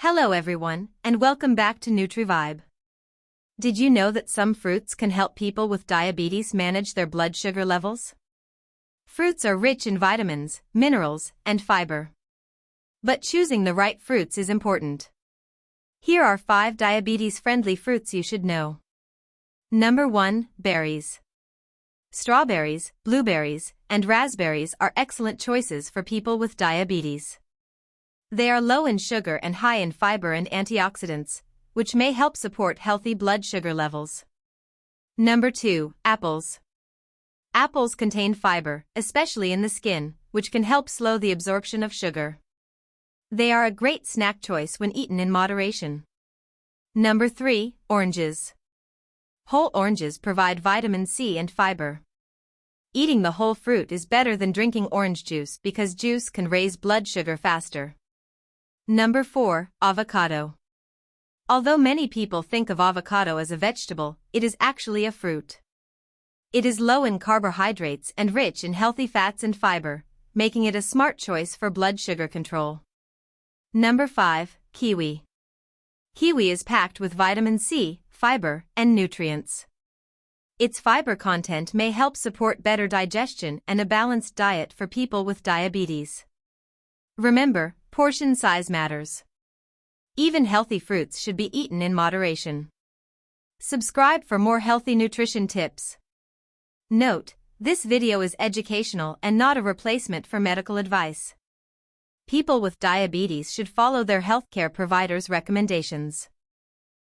Hello everyone, and welcome back to NutriVibe. Did you know that some fruits can help people with diabetes manage their blood sugar levels? Fruits are rich in vitamins, minerals, and fiber. But choosing the right fruits is important. Here are 5 diabetes-friendly fruits you should know. Number 1. Berries. Strawberries, blueberries, and raspberries are excellent choices for people with diabetes. They are low in sugar and high in fiber and antioxidants, which may help support healthy blood sugar levels. Number 2. Apples. Apples contain fiber, especially in the skin, which can help slow the absorption of sugar. They are a great snack choice when eaten in moderation. Number 3. Oranges. Whole oranges provide vitamin C and fiber. Eating the whole fruit is better than drinking orange juice because juice can raise blood sugar faster. Number 4. Avocado. Although many people think of avocado as a vegetable, it is actually a fruit. It is low in carbohydrates and rich in healthy fats and fiber, making it a smart choice for blood sugar control. Number 5. Kiwi. Kiwi is packed with vitamin C, fiber, and nutrients. Its fiber content may help support better digestion and a balanced diet for people with diabetes. Remember, portion size matters. Even healthy fruits should be eaten in moderation. Subscribe for more healthy nutrition tips. Note, this video is educational and not a replacement for medical advice. People with diabetes should follow their healthcare provider's recommendations.